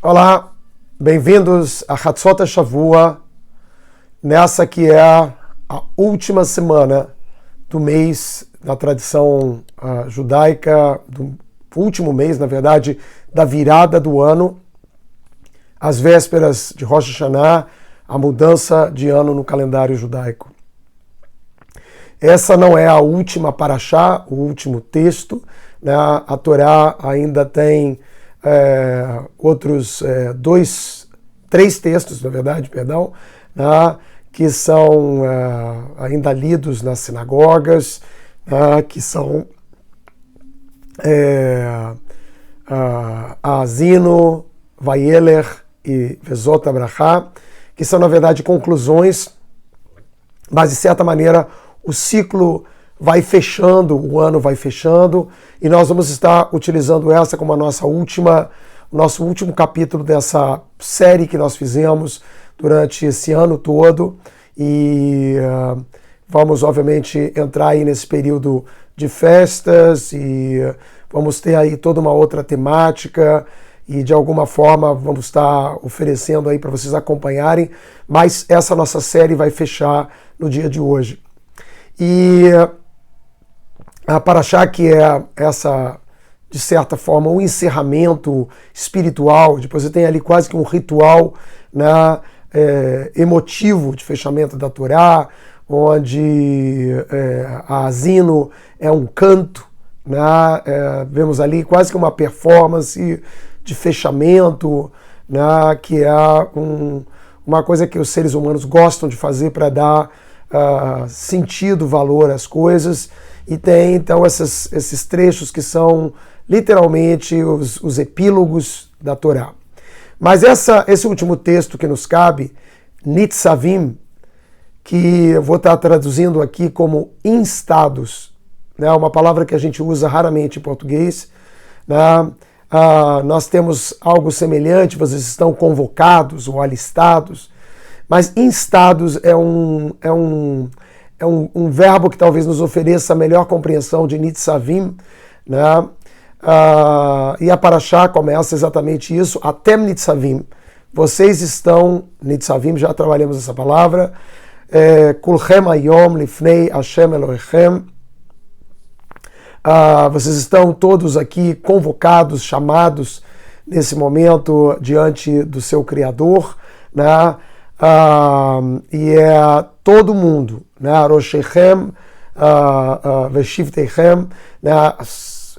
Olá, bem-vindos a Hatzot HaShavua, nessa que é a última semana do mês na tradição judaica, do último mês, na verdade, da virada do ano, às vésperas de Rosh Hashanah, a mudança de ano no calendário judaico. Essa não é a última parashá, o último texto, né? A Torá ainda tem outros três textos, na verdade, né, que são ainda lidos nas sinagogas, que são Azino, Vayeler e Vezot Abrahá, que são, na verdade, conclusões, mas, de certa maneira, o ciclo vai fechando, o ano vai fechando, e nós vamos estar utilizando essa como o nosso último capítulo dessa série que nós fizemos durante esse ano todo, e vamos, obviamente, entrar aí nesse período de festas, e vamos ter aí toda uma outra temática, e de alguma forma vamos estar oferecendo aí para vocês acompanharem, mas essa nossa série vai fechar no dia de hoje. E a parashá, que é essa, de certa forma, um encerramento espiritual, depois você tem ali quase que um ritual, né, emotivo de fechamento da Torá, onde a Azino é um canto né? Vemos ali quase que uma performance de fechamento, né? Que é uma coisa que os seres humanos gostam de fazer para dar sentido, valor às coisas. E tem então esses trechos que são literalmente os epílogos da Torá. Mas esse último texto que nos cabe, Nitzavim, que eu vou estar traduzindo aqui como instados, né, uma palavra que a gente usa raramente em português, né, nós temos algo semelhante, vocês estão convocados ou alistados, mas instados é um verbo que talvez nos ofereça a melhor compreensão de Nitzavim, né? E a Parashá começa exatamente isso, Atem Nitzavim. Vocês estão, Nitzavim, já trabalhamos essa palavra, Kulchem Hayom Lifnei Hashem Elohechem. Vocês estão todos aqui convocados, chamados nesse momento diante do seu Criador, né? E é todo mundo, né? Roshechem, Veshivteichem, né?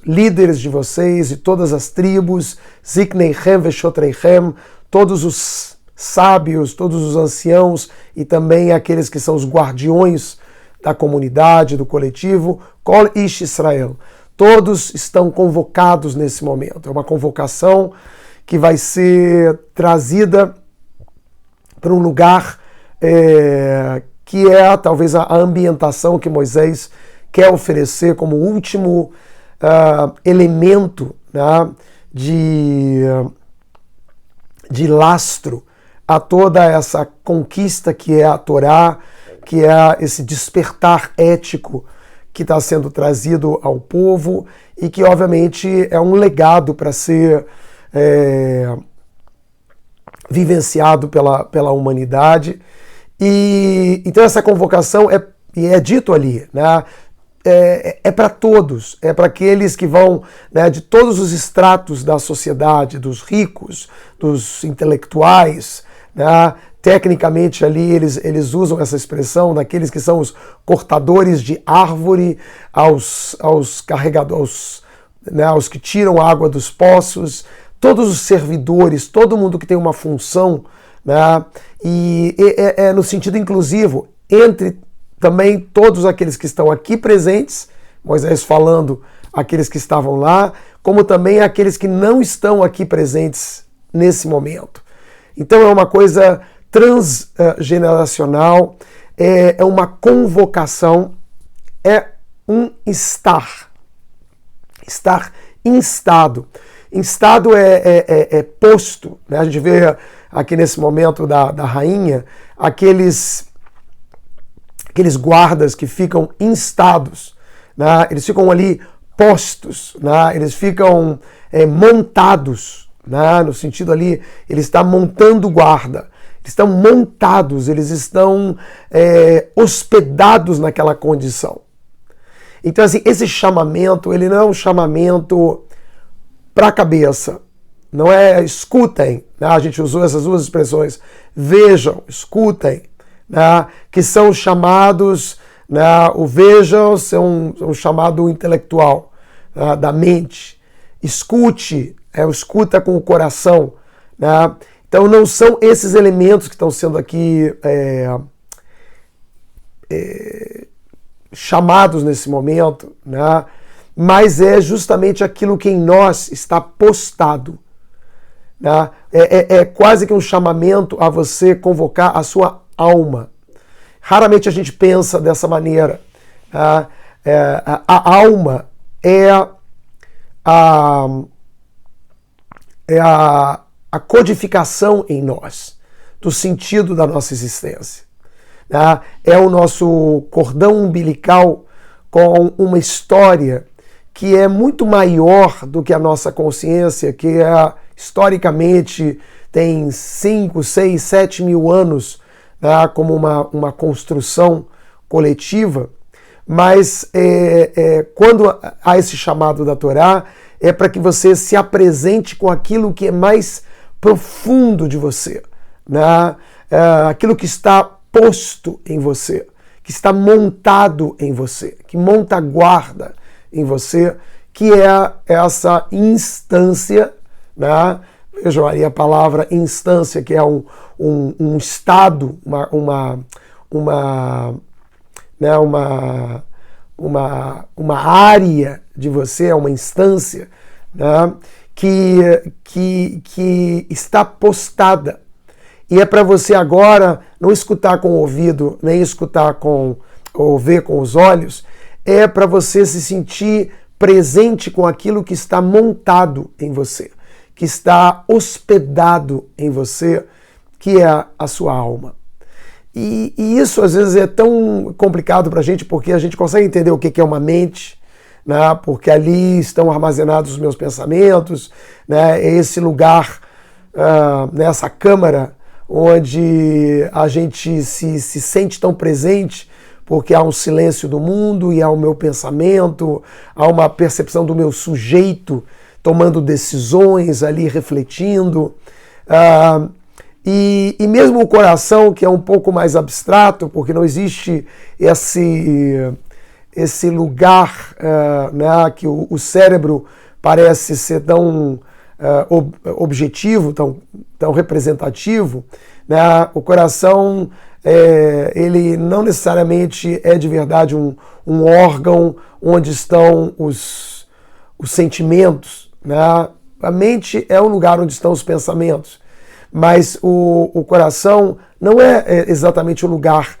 Líderes de vocês e todas as tribos, Zikneichem Veshotreichem, todos os sábios, todos os anciãos e também aqueles que são os guardiões da comunidade, do coletivo, Kol Ish Israel. Todos estão convocados nesse momento. É uma convocação que vai ser trazida para um lugar que é talvez a ambientação que Moisés quer oferecer como último elemento, né, de lastro a toda essa conquista que é a Torá, que é esse despertar ético que está sendo trazido ao povo e que, obviamente, é um legado para ser vivenciado pela humanidade. E então essa convocação é dito ali, né? É para todos, é para aqueles que vão, né, de todos os estratos da sociedade, dos ricos, dos intelectuais, né? Tecnicamente ali eles usam essa expressão daqueles que são os cortadores de árvore, aos carregadores, né, aos que tiram água dos poços, todos os servidores, todo mundo que tem uma função, né, e é no sentido inclusivo, entre também todos aqueles que estão aqui presentes, Moisés falando aqueles que estavam lá, como também aqueles que não estão aqui presentes nesse momento. Então é uma coisa transgeneracional, é uma convocação, é um estar instado. Instado é posto, né? A gente vê aqui nesse momento da rainha aqueles guardas que ficam instados, né? Eles ficam ali postos, né? Eles ficam montados, né? No sentido ali, ele está montando guarda, eles estão montados, eles estão hospedados naquela condição. Então, assim, esse chamamento, ele não é um chamamento para a cabeça, não é escutem, né? A gente usou essas duas expressões, vejam, escutem, né? Que são chamados, né? O vejam são um chamado intelectual, né? Da mente, escute, escuta com o coração, né? Então não são esses elementos que estão sendo aqui chamados nesse momento, né? Mas é justamente aquilo que em nós está postado, né? É quase que um chamamento a você convocar a sua alma. Raramente a gente pensa dessa maneira, né? A alma é a codificação em nós do sentido da nossa existência, né? É o nosso cordão umbilical com uma história que é muito maior do que a nossa consciência, que historicamente tem 5, 6, 7 mil anos, né, como uma construção coletiva, mas quando há esse chamado da Torá, é para que você se apresente com aquilo que é mais profundo de você, né? Aquilo que está posto em você, que está montado em você, que monta guarda em você, que é essa instância, né? Vejam aí a palavra instância, que é um estado, uma área de você, é uma instância, né? que está postada. E é para você agora não escutar com o ouvido, nem escutar ou ver com os olhos, é para você se sentir presente com aquilo que está montado em você, que está hospedado em você, que é a sua alma. E isso às vezes é tão complicado para a gente, porque a gente consegue entender o que é uma mente, né? Porque ali estão armazenados os meus pensamentos, né? É esse lugar, nessa câmara, onde a gente se sente tão presente, porque há um silêncio do mundo e há o meu pensamento, há uma percepção do meu sujeito tomando decisões ali, refletindo. E mesmo o coração, que é um pouco mais abstrato, porque não existe esse lugar, né, que o cérebro parece ser tão objetivo, tão representativo, né? O coração, ele não necessariamente é de verdade um órgão onde estão os sentimentos, né? A mente é o lugar onde estão os pensamentos, mas o coração não é exatamente o lugar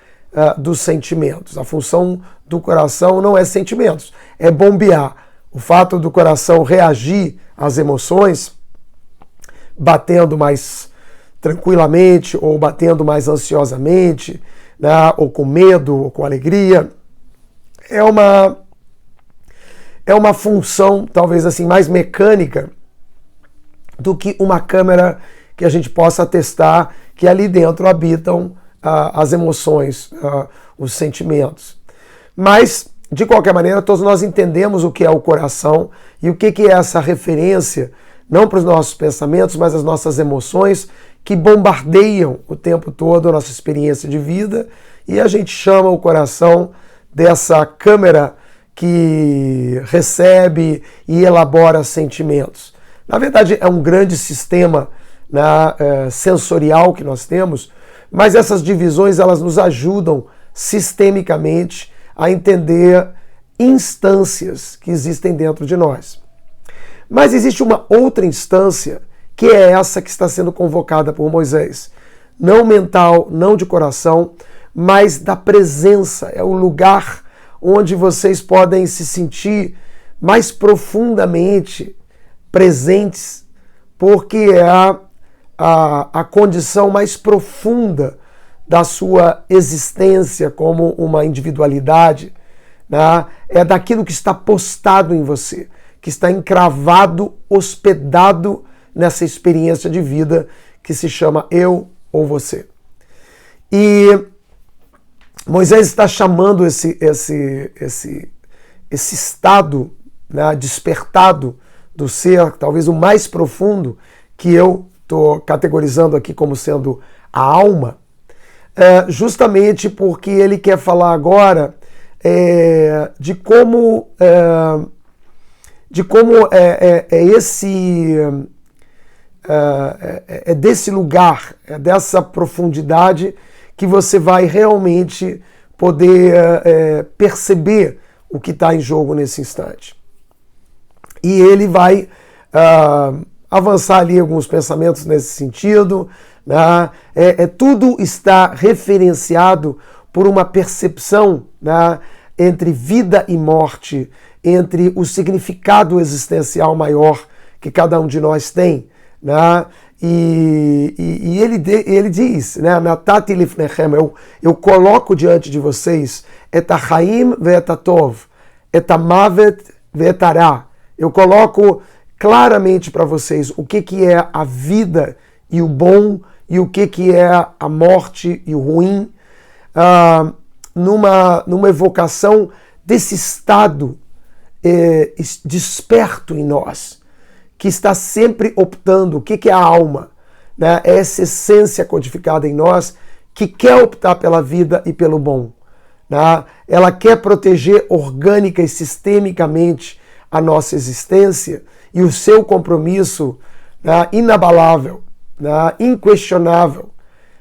dos sentimentos. A função do coração não é sentimentos, é bombear. O fato do coração reagir às emoções, batendo mais tranquilamente ou batendo mais ansiosamente, né, ou com medo, ou com alegria, é uma função talvez assim mais mecânica do que uma câmera que a gente possa atestar que ali dentro habitam as emoções, os sentimentos. Mas, de qualquer maneira, todos nós entendemos o que é o coração e o que é essa referência, não para os nossos pensamentos, mas as nossas emoções, que bombardeiam o tempo todo a nossa experiência de vida, e a gente chama o coração dessa câmera que recebe e elabora sentimentos. Na verdade, é um grande sistema, né, sensorial que nós temos, mas essas divisões elas nos ajudam sistemicamente a entender instâncias que existem dentro de nós. Mas existe uma outra instância, que é essa que está sendo convocada por Moisés. Não mental, não de coração, mas da presença. É o lugar onde vocês podem se sentir mais profundamente presentes, porque é a condição mais profunda da sua existência como uma individualidade, né? É daquilo que está postado em você, que está encravado, hospedado nessa experiência de vida que se chama eu ou você. E Moisés está chamando esse estado, né, despertado do ser, talvez o mais profundo, que eu estou categorizando aqui como sendo a alma, justamente porque ele quer falar agora de como desse lugar, dessa profundidade que você vai realmente poder perceber o que está em jogo nesse instante. E ele vai avançar ali alguns pensamentos nesse sentido, né? Tudo está referenciado por uma percepção, né, entre vida e morte, entre o significado existencial maior que cada um de nós tem, né? E ele diz, né, Natati lifnechem, eu coloco diante de vocês et hachaim ve'et hatov, et hamavet ve'et hará. Eu coloco claramente para vocês o que é a vida e o bom e o que é a morte e o ruim, numa evocação desse estado desperto em nós, que está sempre optando. O que é a alma? Né? É essa essência codificada em nós que quer optar pela vida e pelo bom. Né? Ela quer proteger orgânica e sistemicamente a nossa existência e o seu compromisso, né, inabalável, né, inquestionável,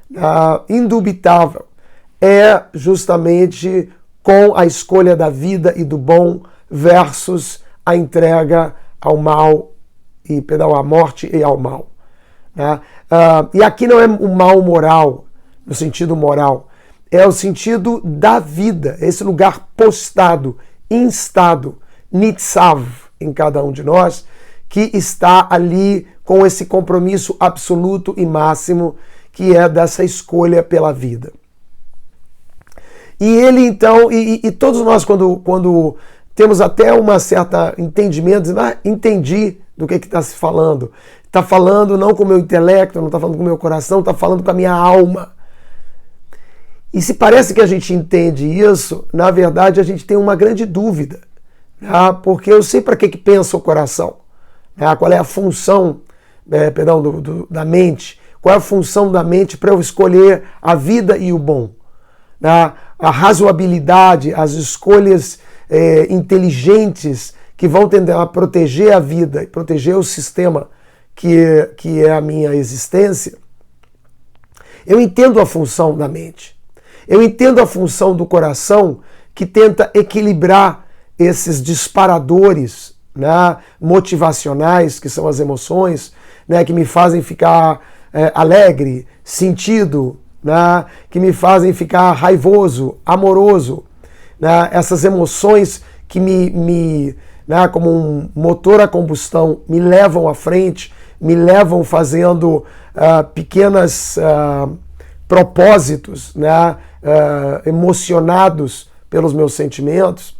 né, indubitável, é justamente com a escolha da vida e do bom versus a entrega ao mal, à morte e ao mal. Né? E aqui não é o mal moral, no sentido moral, é o sentido da vida, esse lugar postado, instado, nitzav em cada um de nós, que está ali com esse compromisso absoluto e máximo, que é dessa escolha pela vida. E ele então, e todos nós quando temos até uma certa entendimento, dizendo, entendi do que está se falando. Está falando não com o meu intelecto, não está falando com o meu coração, está falando com a minha alma. E se parece que a gente entende isso, na verdade a gente tem uma grande dúvida, né? Porque eu sei para que pensa o coração, né? Qual é a função, da mente, qual é a função da mente para eu escolher a vida e o bom, né? A razoabilidade, as escolhas inteligentes que vão tender a proteger a vida e proteger o sistema que é a minha existência. Eu entendo a função da mente. Eu entendo a função do coração que tenta equilibrar esses disparadores, né, motivacionais, que são as emoções, né, que me fazem ficar alegre, sentido, né, que me fazem ficar raivoso, amoroso, né, essas emoções que né, como um motor a combustão, me levam à frente, me levam fazendo pequenos propósitos, né, emocionados pelos meus sentimentos.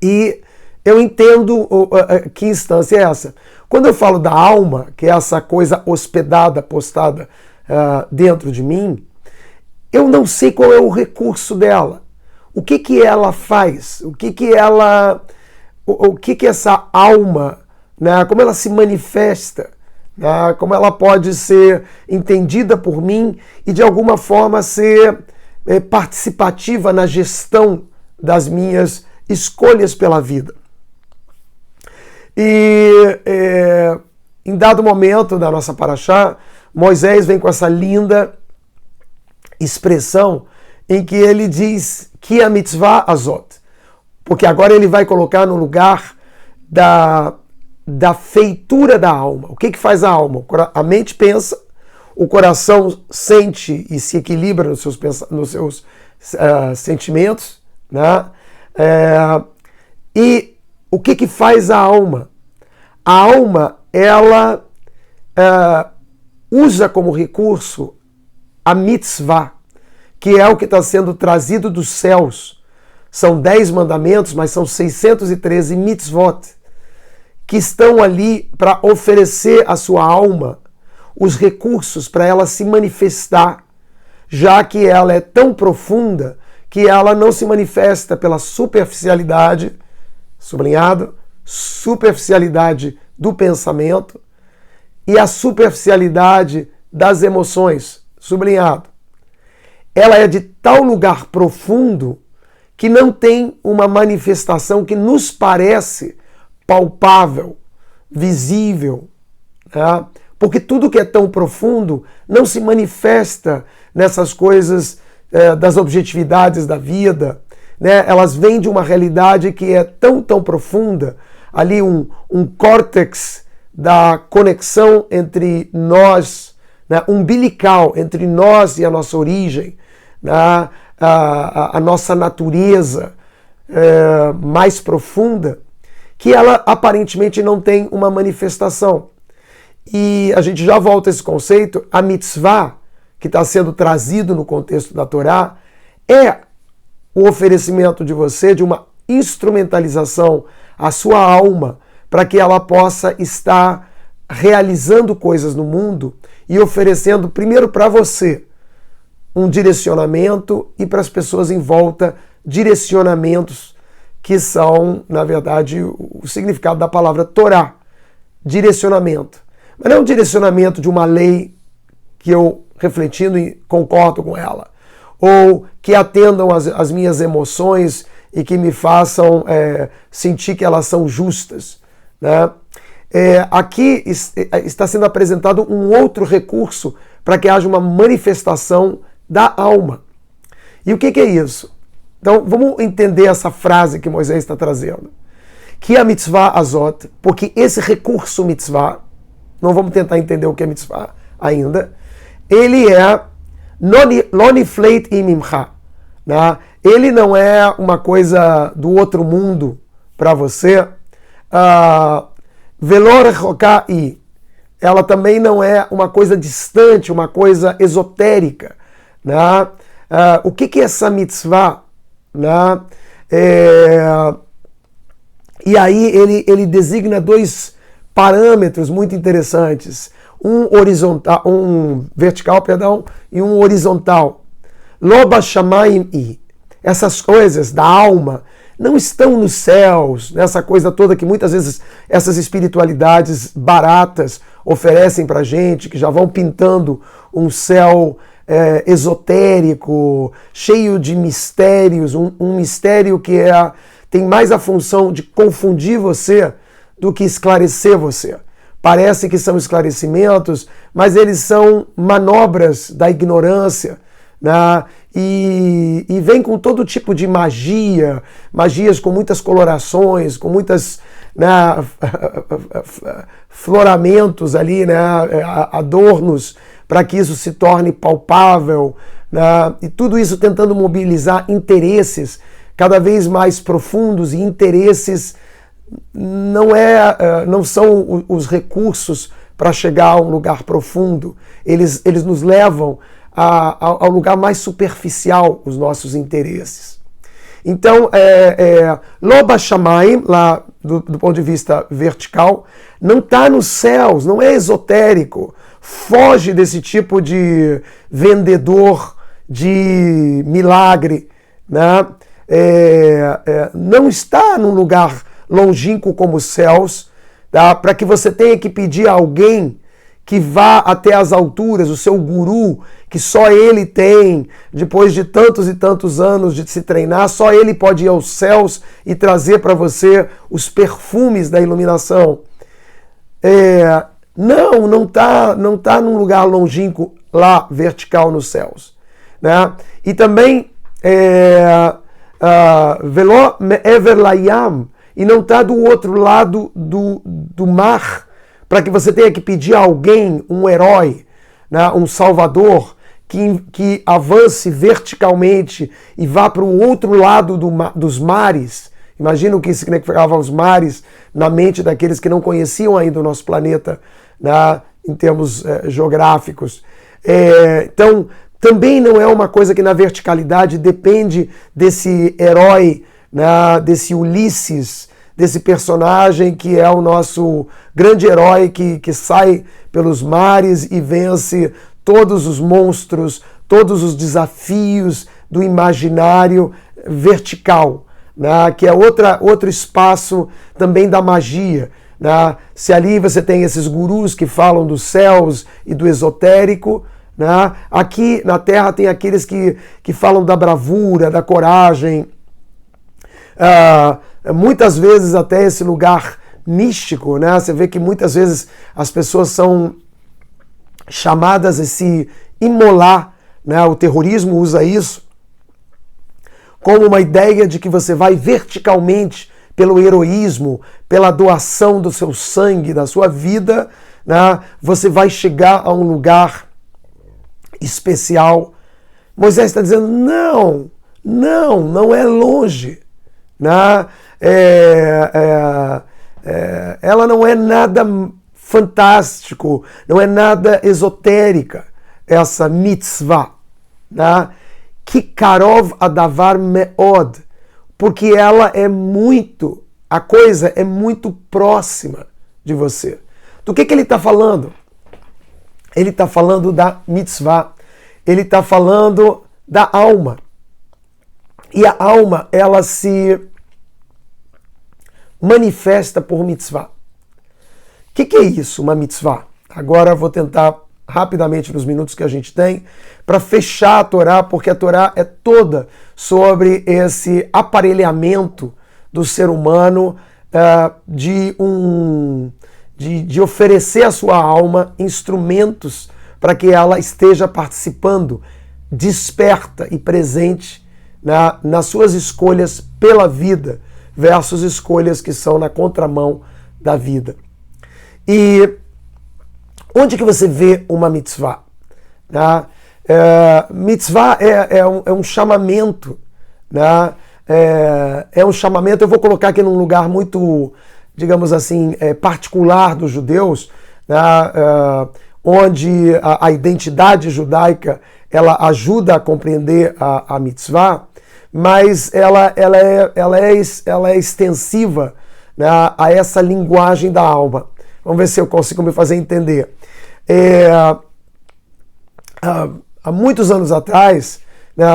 E eu entendo que instância é essa. Quando eu falo da alma, que é essa coisa hospedada, postada dentro de mim, eu não sei qual é o recurso dela. O que ela faz? O que essa alma, né, como ela se manifesta, né, como ela pode ser entendida por mim e de alguma forma ser participativa na gestão das minhas escolhas pela vida. E em dado momento da nossa paraxá, Moisés vem com essa linda expressão em que ele diz que a mitzvah azot, porque agora ele vai colocar no lugar da feitura da alma. O que faz a alma? A mente pensa, o coração sente e se equilibra nos seus sentimentos, né? E o que faz a alma? A alma, ela usa como recurso a mitzvah, que é o que está sendo trazido dos céus. São 10 mandamentos, mas são 613 mitzvot, que estão ali para oferecer à sua alma os recursos para ela se manifestar, já que ela é tão profunda que ela não se manifesta pela superficialidade, sublinhado, superficialidade do pensamento e a superficialidade das emoções, sublinhado. Ela é de tal lugar profundo que não tem uma manifestação que nos parece palpável, visível, né? Porque tudo que é tão profundo não se manifesta nessas coisas das objetividades da vida, né? Elas vêm de uma realidade que é tão profunda, ali um córtex da conexão entre nós, né? Umbilical, entre nós e a nossa origem, né? A nossa natureza mais profunda, que ela aparentemente não tem uma manifestação. E a gente já volta a esse conceito. A mitzvah, que está sendo trazido no contexto da Torá, é o oferecimento de você de uma instrumentalização à sua alma para que ela possa estar realizando coisas no mundo e oferecendo primeiro para você um direcionamento e para as pessoas em volta direcionamentos, que são, na verdade, o significado da palavra Torá, direcionamento. Mas não é um direcionamento de uma lei que eu, refletindo, concordo com ela, ou que atendam as minhas emoções e que me façam sentir que elas são justas, né? Aqui está sendo apresentado um outro recurso para que haja uma manifestação da alma. E o que é isso? Então, vamos entender essa frase que Moisés está trazendo. Que a mitzvah azot, porque esse recurso mitzvah, não vamos tentar entender o que é mitzvah ainda, ele é lonifleit imimcha, né? Ele não é uma coisa do outro mundo para você, velor rechoká i, ela também não é uma coisa distante, uma coisa esotérica, né? O que é essa mitzvah? Né? E aí ele designa dois parâmetros muito interessantes, um vertical, e um horizontal. Loba shamayim i. Essas coisas da alma não estão nos céus, nessa coisa toda que muitas vezes essas espiritualidades baratas oferecem pra gente, que já vão pintando um céu esotérico, cheio de mistérios, um mistério que tem mais a função de confundir você do que esclarecer você. Parece que são esclarecimentos, mas eles são manobras da ignorância, né? E vem com todo tipo de magias com muitas colorações, com muitas, né, floramentos ali, né, adornos, para que isso se torne palpável, né? E tudo isso tentando mobilizar interesses cada vez mais profundos, e interesses não são os recursos para chegar a um lugar profundo. Eles nos levam ao lugar mais superficial, os nossos interesses. Então, Loba Shamayim, lá do ponto de vista vertical, não está nos céus, não é esotérico. Foge desse tipo de vendedor de milagre, né? Não está num lugar longínquo como os céus, tá? Para que você tenha que pedir a alguém que vá até as alturas, o seu guru, que só ele tem, depois de tantos e tantos anos de se treinar, só ele pode ir aos céus e trazer para você os perfumes da iluminação. Não tá num lugar longínquo lá, vertical nos céus, né? E também Velo me'ever layam, e não está do outro lado do mar, para que você tenha que pedir a alguém, um herói, né, um salvador, que avance verticalmente e vá para o outro lado dos mares. Imagina o que significava os mares na mente daqueles que não conheciam ainda o nosso planeta, né, em termos geográficos. Então, também não é uma coisa que na verticalidade depende desse herói, né, desse Ulisses, desse personagem que é o nosso grande herói que sai pelos mares e vence todos os monstros, todos os desafios do imaginário vertical, né, que é outro espaço também da magia. Né? Se ali você tem esses gurus que falam dos céus e do esotérico, né? Aqui na Terra tem aqueles que falam da bravura, da coragem, muitas vezes até esse lugar místico, né? Você vê que muitas vezes as pessoas são chamadas a se imolar, né? O terrorismo usa isso como uma ideia de que você vai verticalmente pelo heroísmo, pela doação do seu sangue, da sua vida, né? Você vai chegar a um lugar especial. Moisés está dizendo, não é longe, né? Ela não é nada fantástico, não é nada esotérica, essa mitzvah, né? Que karov adavar meod, porque a coisa é muito próxima de você. Do que ele está falando? Ele está falando da mitzvah, ele está falando da alma. E a alma, ela se manifesta por mitzvah. O que é isso, uma mitzvah? Agora eu vou tentar rapidamente nos minutos que a gente tem, para fechar a Torá, porque a Torá é toda sobre esse aparelhamento do ser humano, de oferecer à sua alma instrumentos para que ela esteja participando, desperta e presente nas suas escolhas pela vida, versus escolhas que são na contramão da vida. E onde que você vê uma mitzvah? Mitzvah é um chamamento, é um chamamento, eu vou colocar aqui num lugar muito, digamos assim, particular dos judeus, onde a identidade judaica ela ajuda a compreender a mitzvah, mas ela é extensiva, a essa linguagem da alma. Vamos ver se eu consigo me fazer entender. Há muitos anos atrás,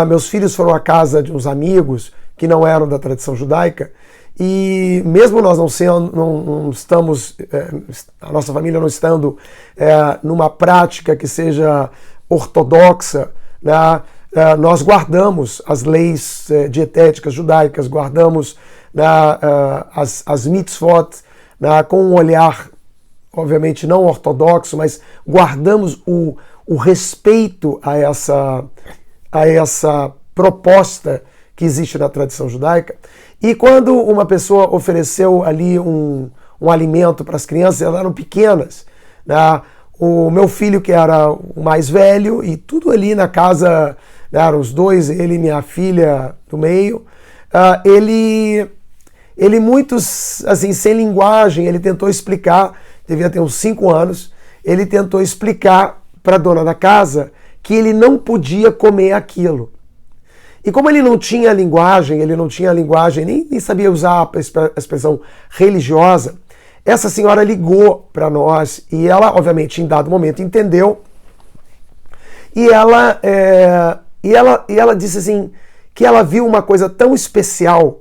meus filhos foram à casa de uns amigos que não eram da tradição judaica, e mesmo nós não estamos, a nossa família não estando numa prática que seja ortodoxa, nós guardamos as leis dietéticas judaicas, guardamos as mitzvot com um olhar, obviamente não ortodoxo, mas guardamos o respeito a essa proposta que existe na tradição judaica. E quando uma pessoa ofereceu ali um alimento para as crianças, elas eram pequenas, o meu filho, que era o mais velho, e tudo ali na casa, eram os dois, ele e minha filha do meio, ele muito, assim, sem linguagem, ele tentou explicar, devia ter uns 5 anos, ele tentou explicar para a dona da casa que ele não podia comer aquilo. E como ele não tinha linguagem, nem sabia usar a expressão religiosa, essa senhora ligou para nós e ela, obviamente, em dado momento entendeu, e ela disse assim, que ela viu uma coisa tão especial,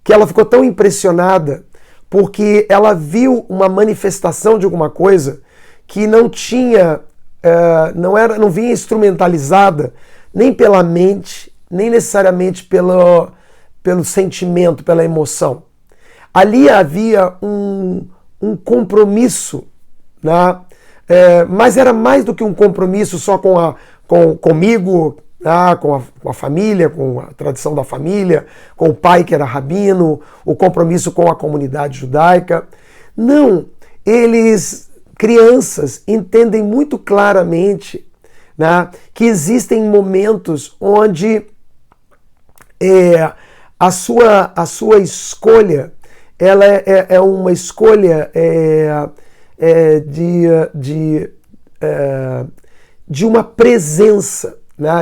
que ela ficou tão impressionada, porque ela viu uma manifestação de alguma coisa que não tinha, não vinha instrumentalizada nem pela mente, nem necessariamente pelo sentimento, pela emoção. Ali havia um compromisso, mas era mais do que um compromisso só comigo, com a família, com a tradição da família, com o pai que era rabino, o compromisso com a comunidade judaica. Não, crianças, entendem muito claramente que existem momentos onde a sua escolha ela é uma escolha de uma presença,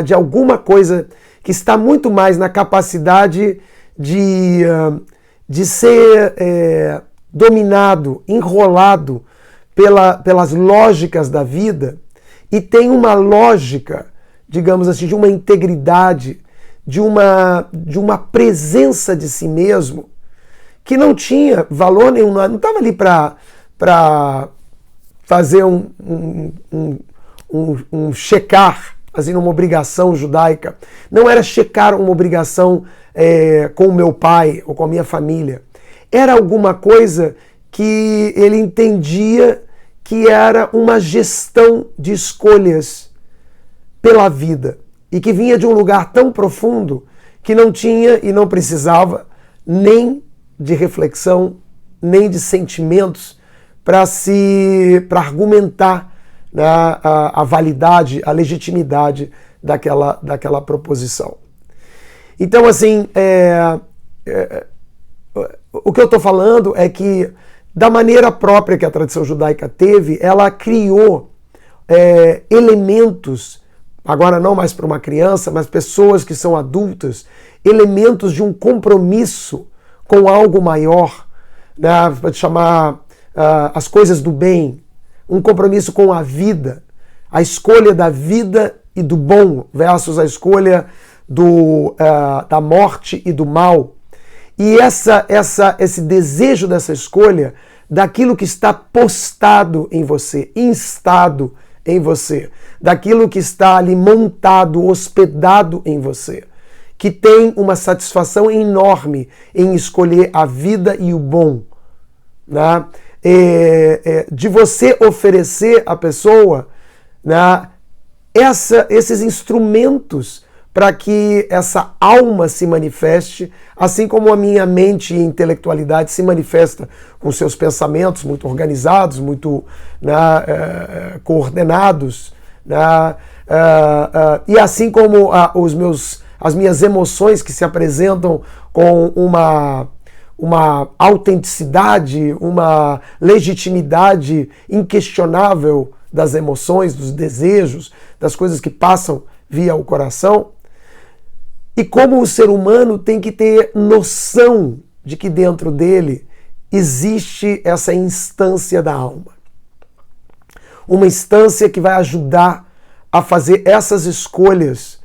de alguma coisa que está muito mais na capacidade de ser dominado, enrolado pelas lógicas da vida, e tem uma lógica, digamos assim, de uma integridade, de uma presença de si mesmo, que não tinha valor nenhum, não estava ali para fazer um checar, assim, uma obrigação judaica. Não era checar uma obrigação com o meu pai ou com a minha família. Era alguma coisa que ele entendia que era uma gestão de escolhas pela vida e que vinha de um lugar tão profundo que não tinha e não precisava nem de reflexão, nem de sentimentos para argumentar a validade, a legitimidade daquela proposição. Então, assim, o que eu estou falando é que, da maneira própria que a tradição judaica teve, ela criou elementos, agora não mais para uma criança, mas pessoas que são adultas, elementos de um compromisso com algo maior, pode chamar as coisas do bem, um compromisso com a vida, a escolha da vida e do bom versus a escolha da morte e do mal. E esse desejo dessa escolha, daquilo que está postado em você, instado em você, daquilo que está ali montado, hospedado em você, que tem uma satisfação enorme em escolher a vida e o bom, né? De você oferecer à pessoa, né, esses instrumentos para que essa alma se manifeste, assim como a minha mente e intelectualidade se manifesta com seus pensamentos muito organizados, muito, né, coordenados, né, e assim como as minhas emoções que se apresentam com uma autenticidade, uma legitimidade inquestionável das emoções, dos desejos, das coisas que passam via o coração. E como o ser humano tem que ter noção de que dentro dele existe essa instância da alma. Uma instância que vai ajudar a fazer essas escolhas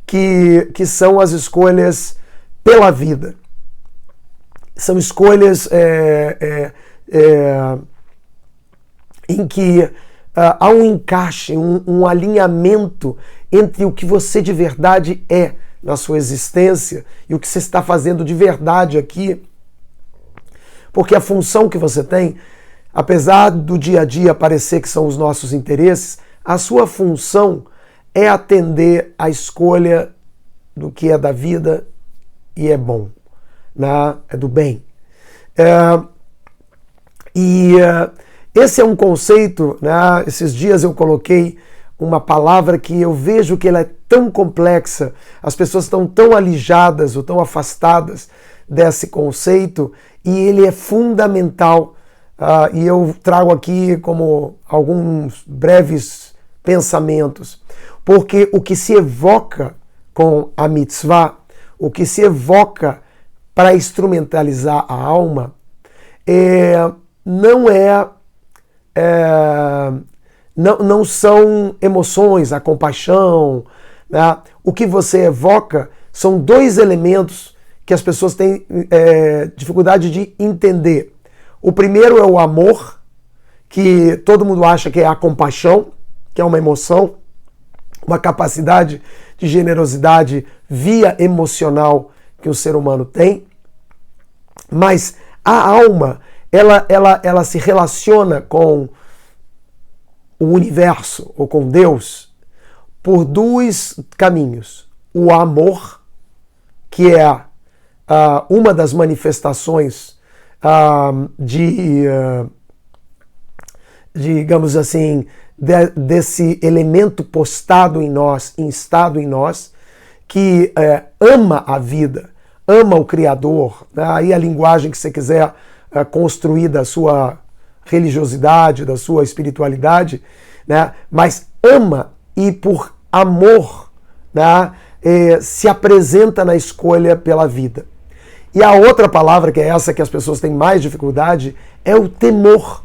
que são as escolhas pela vida. São escolhas em que há um encaixe, um alinhamento entre o que você de verdade é na sua existência e o que você está fazendo de verdade aqui. Porque a função que você tem, apesar do dia a dia parecer que são os nossos interesses, a sua função é atender à escolha do que é da vida e é bom, né? É do bem. Esse é um conceito, né? Esses dias eu coloquei uma palavra que eu vejo que ela é tão complexa, as pessoas estão tão alijadas ou tão afastadas desse conceito, e ele é fundamental. E eu trago aqui como alguns breves pensamentos, porque o que se evoca com a mitzvah, o que se evoca para instrumentalizar a alma, não são emoções, a compaixão, né? O que você evoca são dois elementos que as pessoas têm dificuldade de entender. O primeiro é o amor, que todo mundo acha que é a compaixão, que é uma emoção, uma capacidade de generosidade via emocional que o ser humano tem. Mas a alma, ela se relaciona com o universo ou com Deus por dois caminhos. O amor, que é uma das manifestações digamos assim, desse elemento postado em nós, instado em nós, que ama a vida, ama o Criador, né? Aí a linguagem que você quiser construir da sua religiosidade, da sua espiritualidade, né? Mas ama e por amor, né? Se apresenta na escolha pela vida. E a outra palavra, que é essa que as pessoas têm mais dificuldade, é o temor.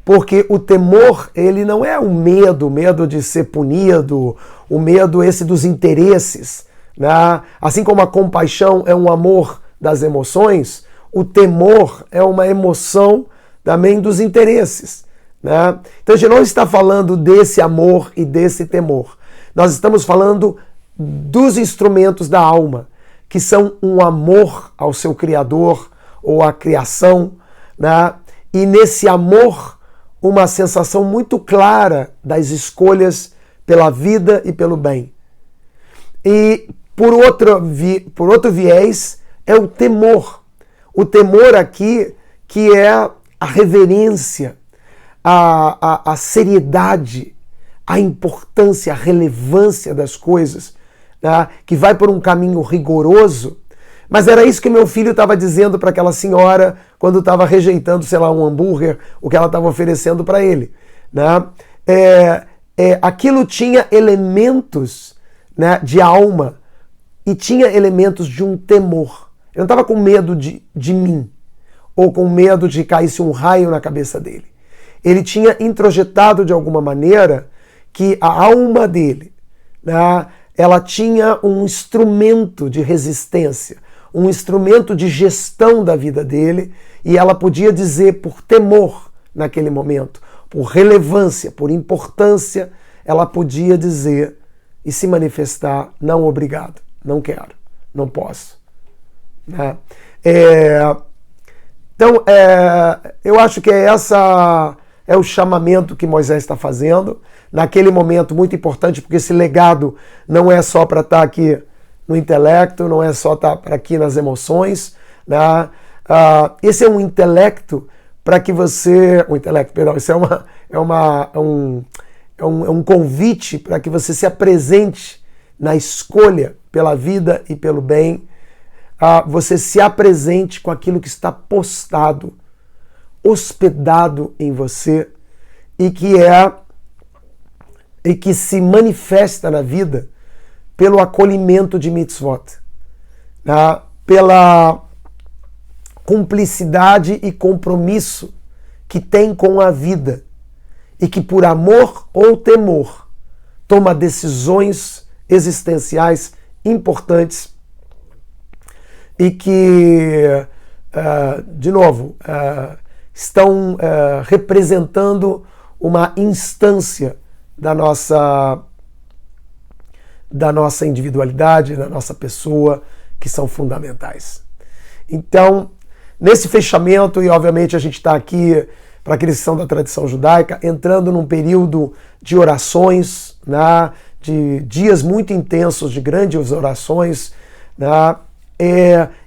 Porque o temor, ele não é o medo de ser punido, o medo esse dos interesses, né? Assim como a compaixão é um amor das emoções, o temor é uma emoção também dos interesses, né? Então a gente não está falando desse amor e desse temor. Nós estamos falando dos instrumentos da alma, que são um amor ao seu Criador ou à criação, né? E nesse amor, uma sensação muito clara das escolhas pela vida e pelo bem. E por outro viés é o temor. O temor aqui, que é a reverência, a seriedade, a importância, a relevância das coisas, né? Que vai por um caminho rigoroso. Mas era isso que meu filho estava dizendo para aquela senhora quando estava rejeitando, sei lá, um hambúrguer, o que ela estava oferecendo para ele, né? Aquilo tinha elementos, né, de alma e tinha elementos de um temor. Ele não estava com medo de mim ou com medo de caísse um raio na cabeça dele. Ele tinha introjetado de alguma maneira que a alma dele, né, ela tinha um instrumento de resistência, um instrumento de gestão da vida dele, e ela podia dizer por temor naquele momento, por relevância, por importância, ela podia dizer e se manifestar: não, obrigado, não quero, não posso. Né? Então, eu acho que essa é o chamamento que Moisés está fazendo, naquele momento muito importante, porque esse legado não é só para estar aqui no intelecto, não é só estar aqui nas emoções, né? Esse é um intelecto para que você... Isso é um convite para que você se apresente na escolha pela vida e pelo bem, você se apresente com aquilo que está postado, hospedado em você e que se manifesta na vida pelo acolhimento de mitzvot, né? Pela cumplicidade e compromisso que tem com a vida e que por amor ou temor toma decisões existenciais importantes e que, de novo, estão representando uma instância da nossa individualidade, da nossa pessoa, que são fundamentais. Então, nesse fechamento, e obviamente a gente está aqui, para aqueles que são da tradição judaica, entrando num período de orações, né, de dias muito intensos, de grandes orações, né,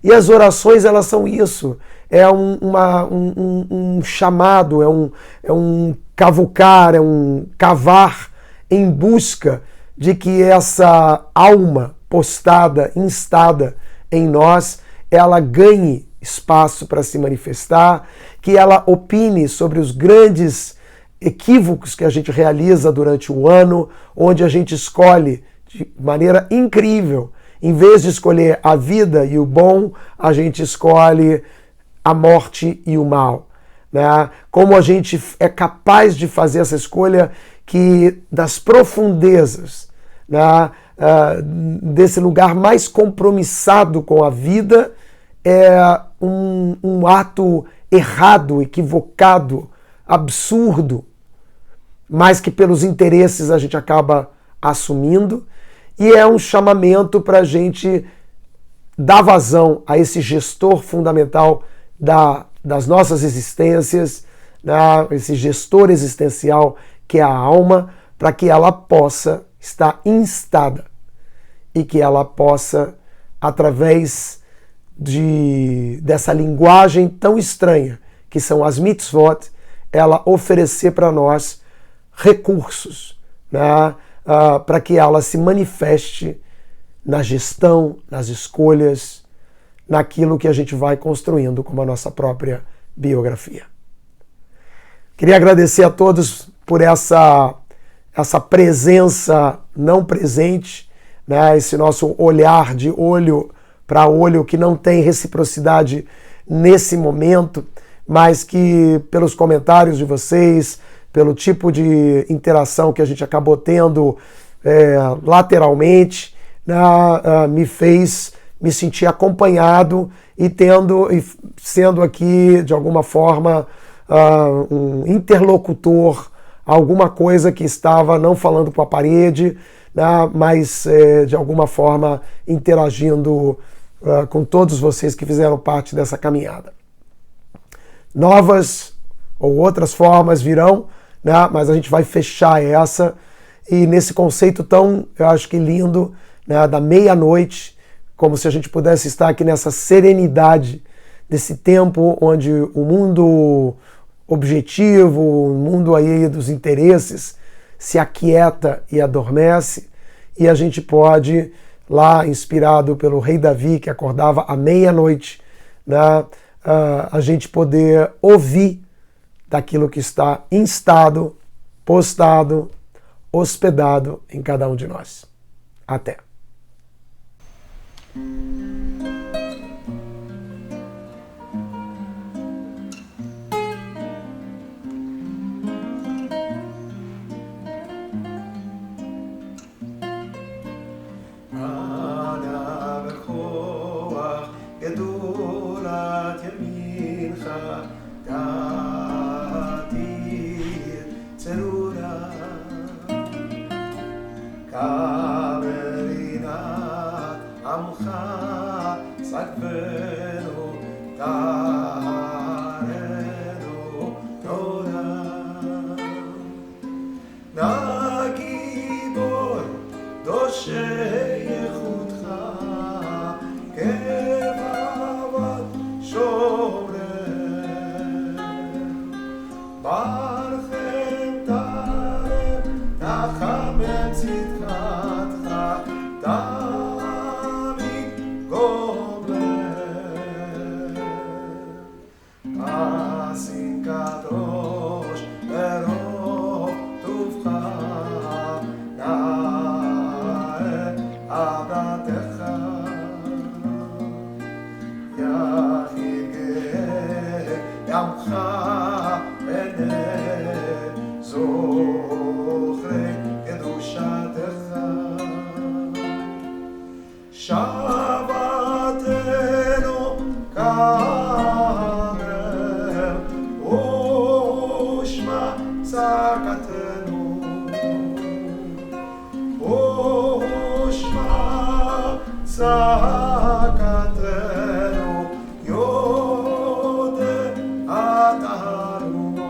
e as orações, elas são isso, é um chamado, é um cavucar, é um cavar em busca de que essa alma postada, instada em nós, ela ganhe espaço para se manifestar, que ela opine sobre os grandes equívocos que a gente realiza durante o ano, onde a gente escolhe de maneira incrível. Em vez de escolher a vida e o bom, a gente escolhe a morte e o mal. Né? Como a gente é capaz de fazer essa escolha que das profundezas, né, desse lugar mais compromissado com a vida, é um ato errado, equivocado, absurdo, mas que pelos interesses a gente acaba assumindo. E é um chamamento para a gente dar vazão a esse gestor fundamental das nossas existências, né? Esse gestor existencial que é a alma, para que ela possa estar instada e que ela possa, através dessa linguagem tão estranha que são as mitzvot, ela oferecer para nós recursos, né? Para que ela se manifeste na gestão, nas escolhas, naquilo que a gente vai construindo como a nossa própria biografia. Queria agradecer a todos por essa presença não presente, né? Esse nosso olhar de olho para olho que não tem reciprocidade nesse momento, mas que pelos comentários de vocês, pelo tipo de interação que a gente acabou tendo lateralmente, né, me fez me sentir acompanhado e sendo aqui, de alguma forma, um interlocutor, alguma coisa que estava não falando com a parede, né, mas de alguma forma interagindo com todos vocês que fizeram parte dessa caminhada. Novas ou outras formas virão, né, mas a gente vai fechar essa, e nesse conceito tão, eu acho que lindo, né, da meia-noite, como se a gente pudesse estar aqui nessa serenidade desse tempo onde o mundo objetivo, o mundo aí dos interesses se aquieta e adormece, e a gente pode, lá inspirado pelo rei Davi, que acordava à meia-noite, né, a gente poder ouvir daquilo que está instado, postado, hospedado em cada um de nós. Até! כמדינת עמך סגבנו טהרנו תודה. נא גיבור דושי ייחודך כבבת שומרם ברכם תרם נחמם צדקתך תמיד גומלם. אסין קדוש ברוב טובך נאה עבדתך יחיד גאה ימך בני זוכרי קדושתך. שבתנו כרם ושמע צעקתנו ושמע צעקתנו יודע אתה ארון.